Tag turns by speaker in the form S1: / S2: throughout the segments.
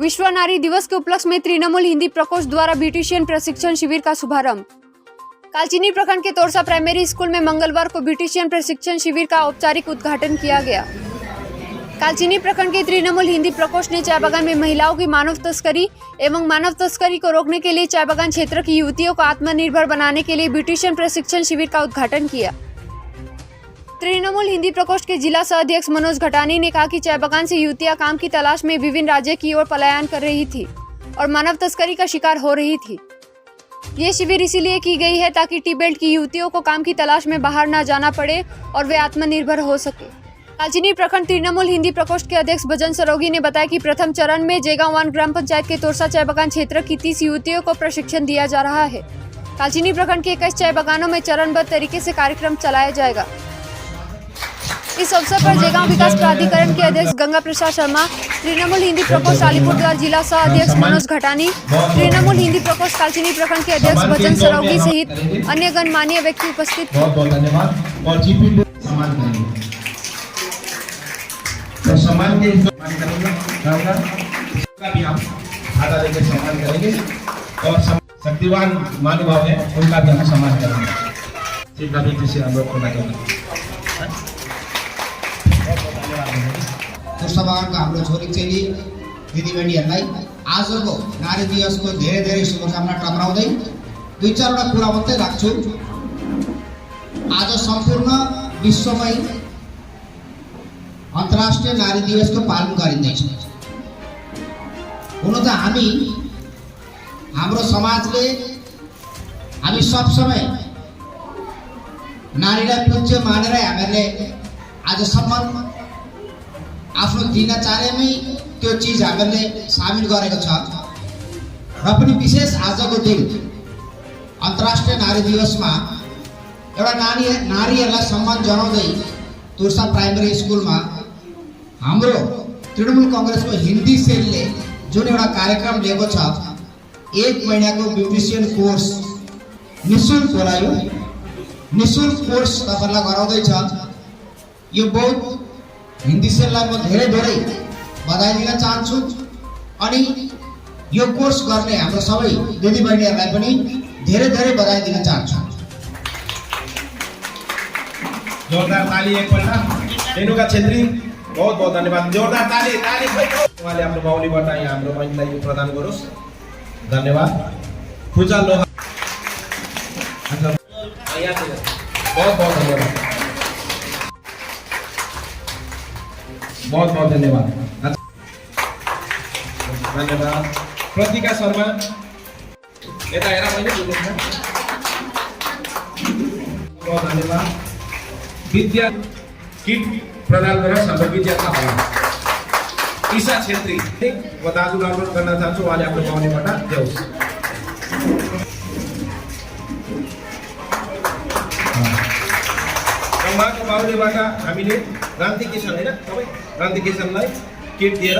S1: विश्व नारी दिवस के उपलक्ष्य में तृणमूल हिंदी प्रकोष्ठ द्वारा ब्यूटिशियन प्रशिक्षण शिविर का शुभारंभ। कालचिनी प्रखंड के तोरसा प्राइमरी स्कूल में मंगलवार को ब्यूटिशियन प्रशिक्षण शिविर का औपचारिक उद्घाटन किया गया। कालचिनी प्रखंड के तृणमूल हिंदी प्रकोष्ठ ने चाय बागान में महिलाओं की मानव तस्करी एवं मानव तस्करी को रोकने के लिए चाय बागान क्षेत्र की युवतियों को आत्मनिर्भर बनाने के लिए ब्यूटिशियन प्रशिक्षण शिविर का उद्घाटन किया। तृणमूल हिंदी प्रकोष्ठ के जिला सह अध्यक्ष मनोज घटानी ने कहा कि चाय बागान से युवतियां काम की तलाश में विभिन्न राज्य की ओर पलायन कर रही थी और मानव तस्करी का शिकार हो रही थी। ये शिविर इसीलिए की गई है ताकि टी बेल्ट की युवतियों को काम की तलाश में बाहर न जाना पड़े और वे आत्मनिर्भर हो सके। कालचिनी प्रखंड तृणमूल हिंदी प्रकोष्ठ के अध्यक्ष भजन सरोगी ने बताया कि प्रथम चरण में जेगांव 1 ग्राम पंचायत के तोरसा चाय बागान क्षेत्र की 30 युवतियों को प्रशिक्षण दिया जा रहा है। कालचिनी प्रखंड के 21 चाय बागानों में चरणबद्ध तरीके से कार्यक्रम चलाया जाएगा। इस अवसर पर जेगांव विकास प्राधिकरण के अध्यक्ष गंगा प्रसाद शर्मा, तृणमूल हिंदी प्रकोष्ठ अलीपुरद्वार जिला सह अध्यक्ष मनोज घटानी, तृणमूल हिंदी प्रकोष्ठ कालचिनी प्रखंड के अध्यक्ष भजन सरोगी सहित अन्य गणमान्य व्यक्ति उपस्थित थे।
S2: सम्मान के का भी हम आधा देकर सम्मान करेंगे और शक्तिवान महानुभाव है उनका भी हम सम्मान करेंगे। ठीक है, से अनुरोध करना चाहूँगा।
S3: तोरसा बागानको हाम्रो छोरी चेली दिदीबहिनीहरूलाई आजको नारी दिवसको धेरै धेरै शुभकामना टक्राउँदै दुई चारवटा कुरा मात्रै राख्छु। आज सम्पूर्ण विश्वमै अन्तर्राष्ट्रिय नारी दिवसको पालन गरिँदैछ। हुन त हाम्रो समाजले हामी सब समय नारीलाई पूज्य मानेर हामीहरूले आजसम्म आफ्नो दिनचर्यामै त्यो चीज हामीले सामेल गरेको छ र पनि विशेष आजको दिन अन्तर्राष्ट्रिय नारी दिवसमा एउटा नारीहरूलाई सम्मान जनाउँदै तोरसा प्राइमरी स्कुलमा हाम्रो तृणमूल कांग्रेसको हिन्दी सेलले जुन एउटा कार्यक्रम लिएको छ, 1 महिनाको ब्युटिशियन कोर्स निःशुल्क होला। यो निःशुल्क कोर्स तपाईहरुलाई गराउँदैछ। यो बहुत हिन्दी सेललाई म धेरै धेरै बधाई दिन चाहन्छु अनि यो कोर्स गर्ने हाम्रो सबै दिदीबहिनीहरूलाई पनि धेरै धेरै बधाई दिन चाहन्छु।
S2: जोरदार ताली एकपल्ट रेणुका छेत्री, बहुत बहुत धन्यवाद। जोरदार ताली ताली उहाँले आफ्नो बाहुलीबाट यहाँ हाम्रो बहिनीलाई यो प्रदान गरोस्। धन्यवाद। पूजा लोहा बहुत बहुत धन्यवाद, बहुत बहुत धन्यवाद। धन्यवाद। प्रतिका शर्मा यता हेर मैले बुझ्नु। बहुत धन्यवाद। विद्या किट प्रदान गरेर हाम्रो विद्या थापा ईशा छेत्री म दाजुलाई अनुरोध गर्न चाहन्छु उहाँले आफ्नो बाहुलीबाट देऊ। उहाँको बाहुलीबाट हामीले रान्ति किशन हैन तपाईँ रान्ति किशनलाई किट दिएर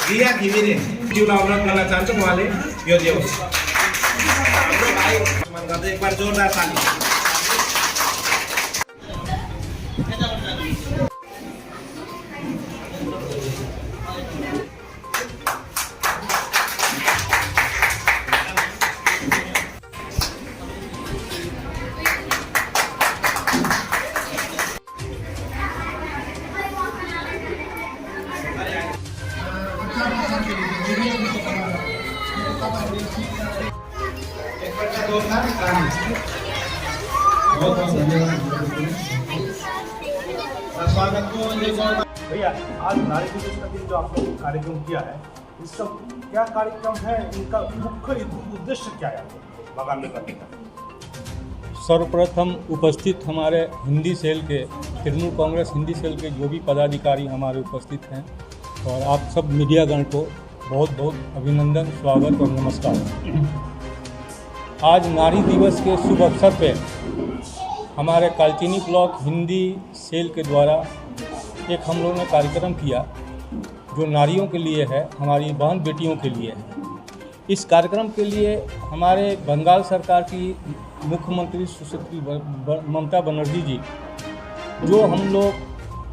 S2: रिया घिमिरे ज्यूलाई अनुरोध गर्न चाहन्छु उहाँले यो दियोस्। हाम्रो भाइ सम्मान गर्दै एकबार जोरदार ताली।
S4: भैया, आज नारी दिवस का दिन जो आप लोग कार्यक्रम किया है, इसका क्या कार्यक्रम है, इनका मुख्य उद्देश्य क्या है बागान में करने का?
S5: सर्वप्रथम उपस्थित हमारे हिंदी सेल के तृणमूल कांग्रेस हिंदी सेल के जो भी पदाधिकारी हमारे उपस्थित हैं और आप सब मीडियागण को बहुत बहुत अभिनंदन, स्वागत और नमस्कार। आज नारी दिवस के शुभ अवसर पे हमारे कालचिनी ब्लॉक हिंदी सेल के द्वारा एक हम लोगों ने कार्यक्रम किया जो नारियों के लिए है, हमारी बहन बेटियों के लिए है। इस कार्यक्रम के लिए हमारे बंगाल सरकार की मुख्यमंत्री सुश्री ममता बनर्जी जी जो हम लोग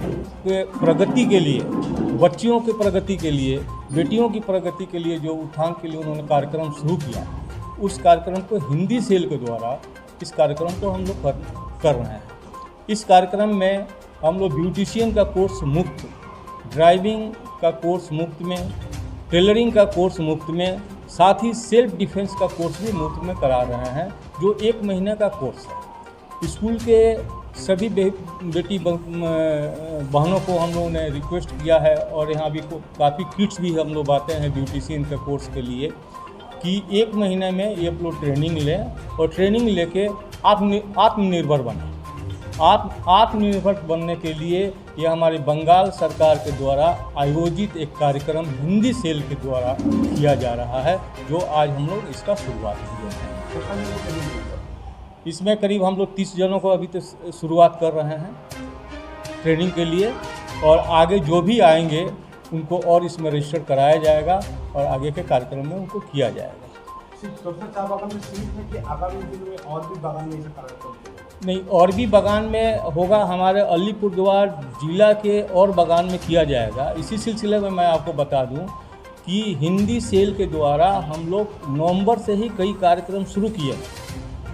S5: के प्रगति के लिए, बच्चियों के प्रगति के लिए, बेटियों की प्रगति के लिए जो उत्थान के लिए उन्होंने कार्यक्रम शुरू किया, उस कार्यक्रम को हिंदी सेल के द्वारा इस कार्यक्रम को हम लोग कर रहे हैं। इस कार्यक्रम में हम लोग ब्यूटिशियन का कोर्स मुफ्त, ड्राइविंग का कोर्स मुफ्त में, टेलरिंग का कोर्स मुफ्त में, साथ ही सेल्फ डिफेंस का कोर्स भी मुफ्त में करा रहे हैं, जो 1 महीने का कोर्स है। स्कूल के सभी बेटी बहनों को हम लोगों ने रिक्वेस्ट किया है, और यहाँ भी काफ़ी किट्स भी हम लोग बांटे हैं ब्यूटिशियन के कोर्स के लिए, कि 1 महीने में ये लोग ट्रेनिंग लें और ट्रेनिंग लेके आत्मनिर्भर बने। आत्मनिर्भर बनने के लिए ये हमारे बंगाल सरकार के द्वारा आयोजित एक कार्यक्रम हिंदी सेल के द्वारा किया जा रहा है, जो आज हम लोग इसका शुरुआत किए हैं। इसमें करीब हम लोग 30 जनों को अभी तो शुरुआत कर रहे हैं ट्रेनिंग के लिए, और आगे जो भी आएंगे उनको और इसमें रजिस्टर कराया जाएगा और आगे के कार्यक्रम में उनको किया जाएगा।
S4: सिर्फ तोरसा चाय बागान में सीमित है कि आगामी दिनों में और भी बागान में ऐसा कार्यक्रम?
S5: नहीं, और भी बागान में होगा, हमारे अलीपुरद्वार जिला के और बागान में किया जाएगा। इसी सिलसिले में मैं आपको बता दूं कि हिंदी सेल के द्वारा हम लोग नवंबर से ही कई कार्यक्रम शुरू किए,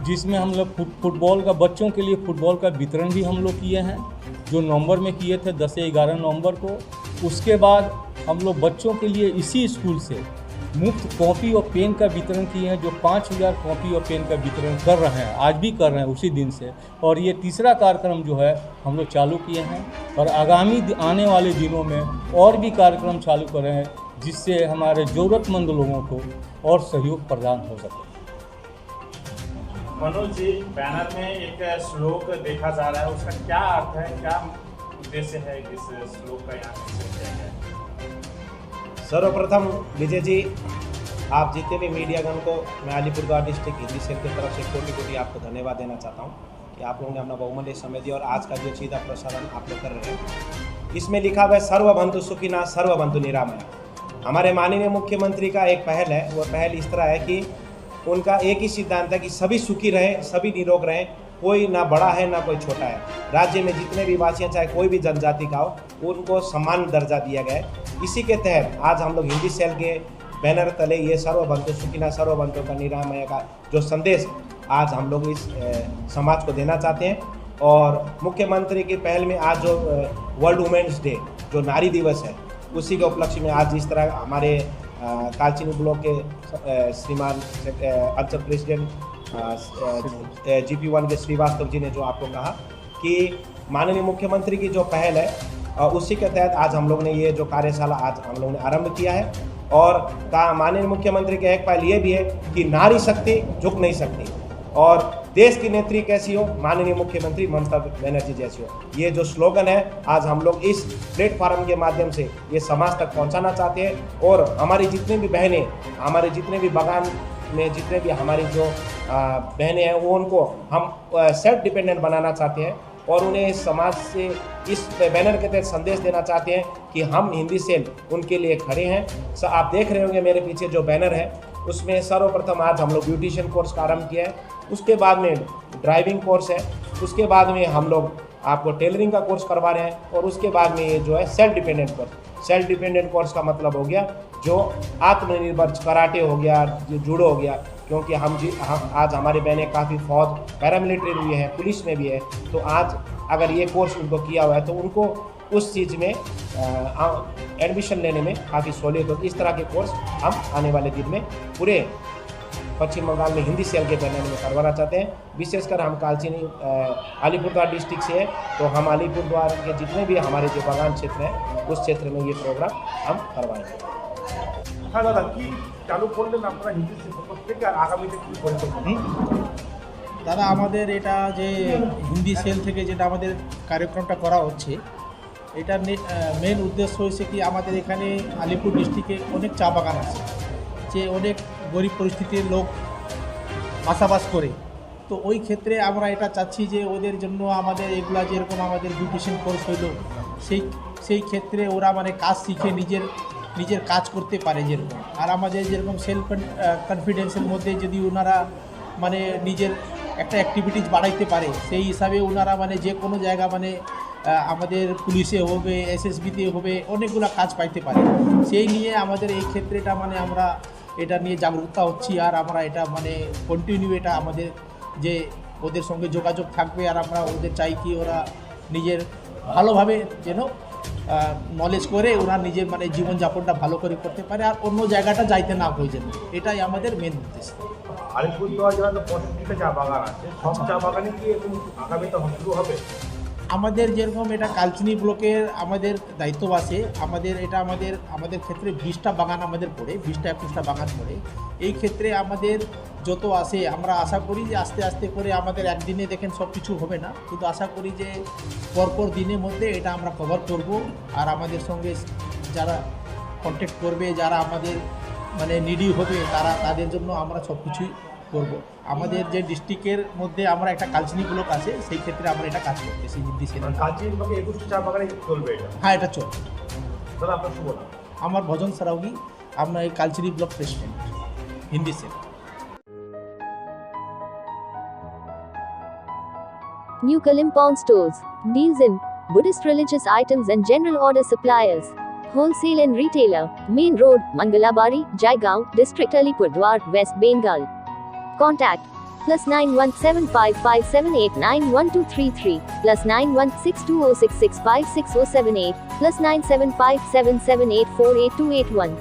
S5: जिसमें हम लोग फुटबॉल का, बच्चों के लिए फुटबॉल का वितरण भी हम लोग किए हैं, जो नवंबर में किए थे 10 से 11 नवंबर को। उसके बाद हम लोग बच्चों के लिए इसी स्कूल से मुफ्त कॉपी और पेन का वितरण किए हैं, जो 5000 कॉपी और पेन का वितरण कर रहे हैं, आज भी कर रहे हैं उसी दिन से। और ये तीसरा कार्यक्रम जो है हम लोग चालू किए हैं, और आगामी आने वाले दिनों में और भी कार्यक्रम चालू कर रहे हैं, जिससे हमारे ज़रूरतमंद लोगों को और सहयोग प्रदान हो सके।
S4: मनोज जी, बैनर में एक श्लोक देखा जा रहा है, उसका क्या अर्थ है, क्या उद्देश्य है इस श्लोक का यहाँ किया गया है?
S2: सर्वप्रथम विजय जी, आप जितने भी मीडियागण को मैं अलीपुरद्वार डिस्ट्रिक्ट हिंदी सेल की तरफ से कोटि आपको धन्यवाद देना चाहता हूँ कि आप लोगों ने अपना बहुमूल्य समय दिया, और आज का जो सीधा प्रसारण आप लोग कर रहे हैं, इसमें लिखा हुआ है सर्वबंधु सुखिना सर्वबंधु निरामया। हमारे माननीय मुख्यमंत्री का एक पहल है, वो पहल इस तरह है कि उनका एक ही सिद्धांत है कि सभी सुखी रहें, सभी निरोग रहें, कोई ना बड़ा है ना कोई छोटा है। राज्य में जितने भी वासी हैं, चाहे कोई भी जनजाति का हो, उनको समान दर्जा दिया गया है। इसी के तहत आज हम लोग हिंदी सेल के बैनर तले ये सर्वबंधु सुखिना सर्वबंधु का निरामय का जो संदेश आज हम लोग इस समाज को देना चाहते हैं। और मुख्यमंत्री की पहल में आज जो वर्ल्ड वुमेन्स डे, जो नारी दिवस है, उसी के उपलक्ष्य में आज जिस तरह हमारे कालचिनी ब्लॉक के श्रीमान अंचल प्रेसिडेंट GP1 के श्रीवास्तव जी ने जो आपको कहा कि माननीय मुख्यमंत्री की जो पहल है, उसी के तहत आज हम लोग ने ये जो कार्यशाला आज हम लोग ने आरंभ किया है। और माननीय मुख्यमंत्री का एक पहल ये भी है कि नारी शक्ति झुक नहीं सकती, और देश की नेत्री कैसी हो, माननीय मुख्यमंत्री ममता बनर्जी जैसी हो। ये जो स्लोगन है आज हम लोग इस प्लेटफार्म के माध्यम से ये समाज तक पहुंचाना चाहते हैं। और हमारी जितनी भी बहनें, हमारे जितने भी बागान में जितने भी हमारी जो बहनें हैं, वो उनको हम सेल्फ डिपेंडेंट बनाना चाहते हैं, और उन्हें इस समाज से इस बैनर के तहत संदेश देना चाहते हैं कि हम हिंदी सेल उनके लिए खड़े हैं। आप देख रहे होंगे मेरे पीछे जो बैनर है, उसमें सर्वप्रथम आज हम लोग ब्यूटिशियन कोर्स का आरंभ किया है, उसके बाद में ड्राइविंग कोर्स है, उसके बाद में हम लोग आपको टेलरिंग का कोर्स करवा रहे हैं, और उसके बाद में ये जो है self dependent course. Self dependent course का मतलब हो गया जो आत्मनिर्भर, कराटे हो गया, जूडो हो गया, क्योंकि हम आज हमारी बहनें काफ़ी फौज पैरामिलिट्री में भी है, पुलिस में भी है, तो आज अगर ये कोर्स उनको किया हुआ है तो उनको उस चीज़ में एडमिशन लेने में काफ़ी सहूलियत होती है। इस तरह के कोर्स हम आने वाले दिन में पूरे पश्चिम बंगाल में हिंदी सेल के बैनर में करवाना चाहते हैं। विशेषकर हम कालचिनी अलीपुरद्वार डिस्ट्रिक्ट से है, तो हम अलीपुरद्वार के जितने भी हमारे जो बागान क्षेत्र है, उस क्षेत्र में ये प्रोग्राम हम करवाएंगे।
S4: हाँ दादा, कि चालू করলেন আপনারা হিন্দি সেল প্রত্যেকে আগামীতে কি পরিকল্পনা?
S6: দাদা, আমাদের এটা যে হিন্দি সেল থেকে যেটা আমাদের কার্যক্রমটা করা হচ্ছে, এটা মেন উদ্দেশ্য হয়েছে কি আমাদের এখানে আলিপুর ডিস্ট্রিক্টে অনেক চা বাগান আছে, যে অনেক গরিব পরিস্থিতির লোক বাসাবাস করে। তো ওই ক্ষেত্রে আমরা এটা চাচ্ছি যে ওদের জন্য আমাদের এগুলা যেরকম আমাদের বিউটিশিয়ান কোর্স হইলো, সেই ক্ষেত্রে ওরা মানে কাজ শিখে নিজের কাজ করতে পারে যেরকম। আর আমাদের যেরকম সেলফ কনফিডেন্সের মধ্যে যদি ওনারা মানে নিজের একটা অ্যাক্টিভিটিস বাড়াইতে পারে, সেই হিসাবে ওনারা মানে যে কোনো জায়গা মানে আমাদের পুলিশে হবে, এসএসবিতে হবে, অনেকগুলো কাজ পাইতে পারে। সেই নিয়ে আমাদের এই ক্ষেত্রেটা মানে আমরা এটা নিয়ে জাগরুকতা হচ্ছি, আর আমরা এটা মানে কন্টিনিউ এটা আমাদের যে ওদের সঙ্গে যোগাযোগ থাকবে, আর আমরা ওদের চাই কি ওরা নিজের ভালোভাবে যেন নলেজ করে ওরা নিজের মানে জীবনযাপনটা ভালো করে করতে পারে, আর অন্য জায়গাটা যাইতে না হয়ে যেন, এটাই আমাদের মেন উদ্দেশ্য।
S4: আলিপুরদুয়ার জেলায় তো 35টা চা বাগান আছে, সব চা বাগানে কি এরকম আগামীতে শুরু হবে?
S6: আমাদের যেরকম এটা কালচিনি ব্লকের আমাদের দায়িত্ব আছে, আমাদের ক্ষেত্রে 20টা বাগান আমাদের পড়ে, 20টা-21টা বাগান পড়ে। এই ক্ষেত্রে আমাদের যত আসে আমরা আশা করি যে আস্তে আস্তে করে আমাদের একদিনে দেখেন সব কিছু হবে না, কিন্তু আশা করি যে পরপর দিনের মধ্যে এটা আমরা কভার করব। আর আমাদের সঙ্গে যারা কন্ট্যাক্ট করবে, যারা আমাদের মানে নিডি হবে, তাদের জন্য আমরা সব কিছুই করব। আমাদের যে ডিস্ট্রিক্টের মধ্যে আমরা একটা কালচিনি ব্লক আছে, সেই ক্ষেত্রে আমরা এটা কাজ করতেছি হিন্দি সিনেমা।
S4: কালচিনি ব্লকে 21টা চা বাগানে চলবে এটা?
S6: হ্যাঁ, এটা চলবে।
S4: দাদা আপনার শুভ নাম?
S6: আমার ভজন সারাউগি, আমরা এই Kalchini block president Hindi cell.
S7: New Kalimpong Stores deals in Buddhist religious items and general order suppliers. Wholesale and retailer, Main Road, Mangalabari, Jaigaon, District Alipurduar, West Bengal. Contact +917557891233, +916206656078, +975778482881.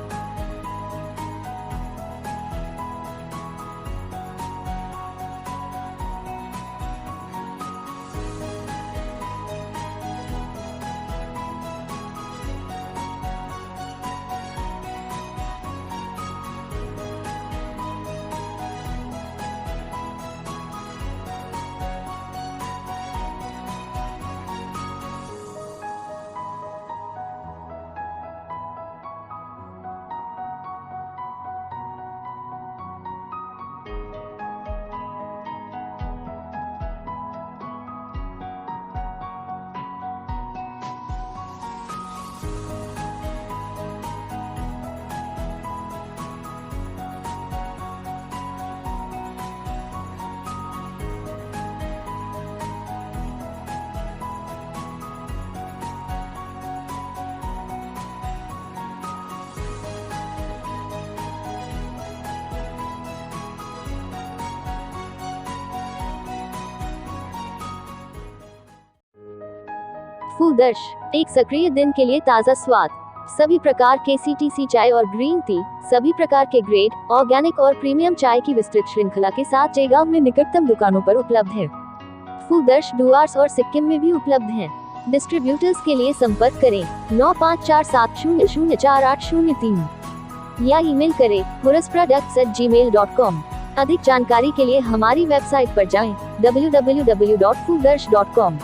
S7: फूलदर्श, एक सक्रिय दिन के लिए ताज़ा स्वाद। सभी प्रकार के CTC चाय और ग्रीन टी, सभी प्रकार के ग्रेड, ऑर्गेनिक और प्रीमियम चाय की विस्तृत श्रृंखला के साथ जयगांव में निकटतम दुकानों पर उपलब्ध है। फूलदर्श डुआर्स और सिक्किम में भी उपलब्ध है। डिस्ट्रीब्यूटर्स के लिए संपर्क करें 9547004803 या ईमेल करें hurusproducts@gmail.com। अधिक जानकारी के लिए हमारी वेबसाइट पर जाएं www.fooldarsh.com।